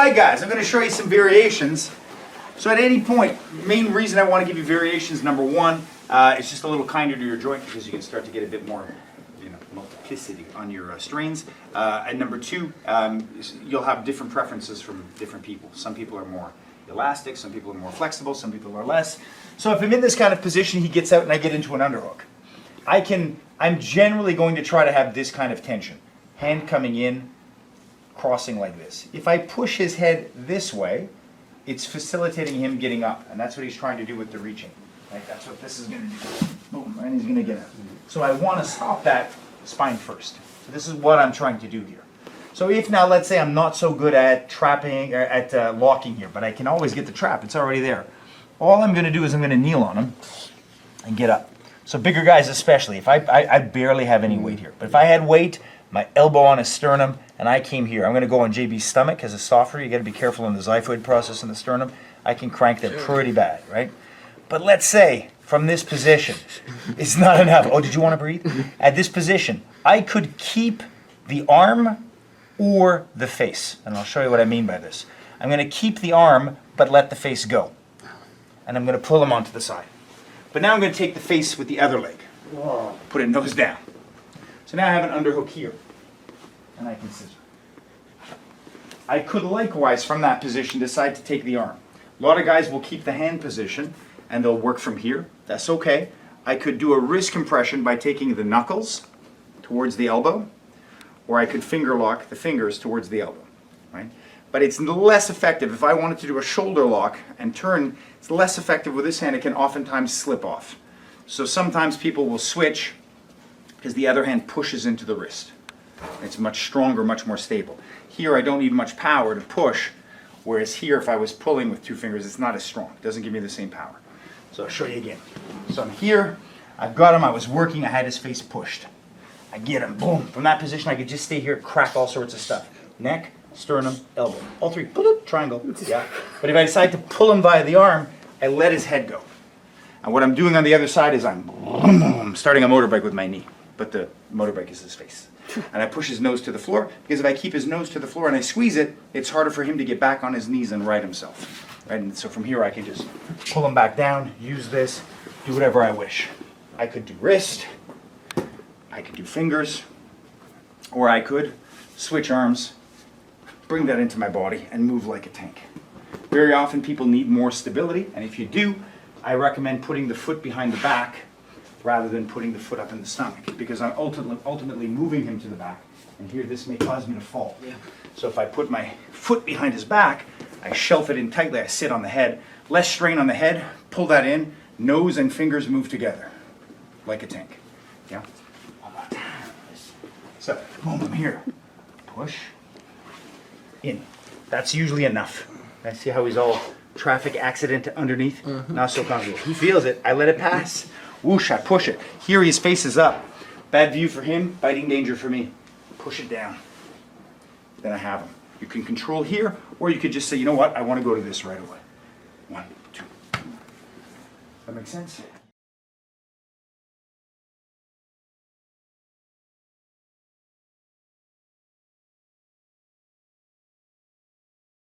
Alright guys, I'm going to show you some variations. So at any point, main reason I want to give you variations, number one, it's just a little kinder to your joint because you can start to get a bit more multiplicity on your strains. And number two, you'll have different preferences from different people. Some people are more elastic, some people are more flexible, some people are less. So if I'm in this kind of position, he gets out and I get into an underhook. I'm generally going to try to have this kind of tension. Hand coming in, crossing like this. If I push his head this way, it's facilitating him getting up, and that's what he's trying to do with the reaching. Right? That's what this is going to do. Boom, and he's going to get up. So I want to stop that spine first. So this is what I'm trying to do here. So if now, let's say I'm not so good at trapping, or at locking here, but I can always get the trap, it's already there. All I'm going to do is I'm going to kneel on him and get up. So bigger guys especially, if I barely have any weight here, but if I had weight, my elbow on his sternum, and I came here, I'm going to go on JB's stomach because it's softer. You got to be careful in the xiphoid process in the sternum. I can crank that pretty bad, right? But let's say from this position, it's not enough. Oh, did you want to breathe? At this position, I could keep the arm or the face, and I'll show you what I mean by this. I'm going to keep the arm, but let the face go, and I'm going to pull him onto the side. But now I'm going to take the face with the other leg, put it nose down. So now I have an underhook here, and I can scissor. I could likewise, from that position, decide to take the arm. A lot of guys will keep the hand position, and they'll work from here. That's okay. I could do a wrist compression by taking the knuckles towards the elbow, or I could finger lock the fingers towards the elbow, right? But it's less effective. If I wanted to do a shoulder lock and turn, it's less effective with this hand. It can oftentimes slip off. So sometimes people will switch because the other hand pushes into the wrist. It's much stronger, much more stable. Here I don't need much power to push, whereas here if I was pulling with two fingers, it's not as strong. It doesn't give me the same power. So I'll show you again. So I'm here, I've got him, I was working, I had his face pushed. I get him, boom. From that position I could just stay here, crack all sorts of stuff. Neck, sternum, elbow. All three, triangle, yeah. But if I decide to pull him via the arm, I let his head go. And what I'm doing on the other side is I'm starting a motorbike with my knee, but the motorbike is his face. And I push his nose to the floor, because if I keep his nose to the floor and I squeeze it, it's harder for him to get back on his knees and right himself. Right? And so from here I can just pull him back down, use this, do whatever I wish. I could do wrist, I could do fingers, or I could switch arms, bring that into my body, and move like a tank. Very often people need more stability, and if you do, I recommend putting the foot behind the back rather than putting the foot up in the stomach, because I'm ultimately moving him to the back, and here this may cause me to fall. Yeah. So if I put my foot behind his back, I shelf it in tightly, I sit on the head, less strain on the head, pull that in, nose and fingers move together, like a tank. Yeah? So, boom, I'm here. Push, in. That's usually enough. I see how he's all traffic accident underneath? Not so comfortable. He feels it, I let it pass. Whoosh, I push it. Here his face is up. Bad view for him, biting danger for me. Push it down. Then I have him. You can control here, or you could just say, you know what, I want to go to this right away. 1, 2. That make sense?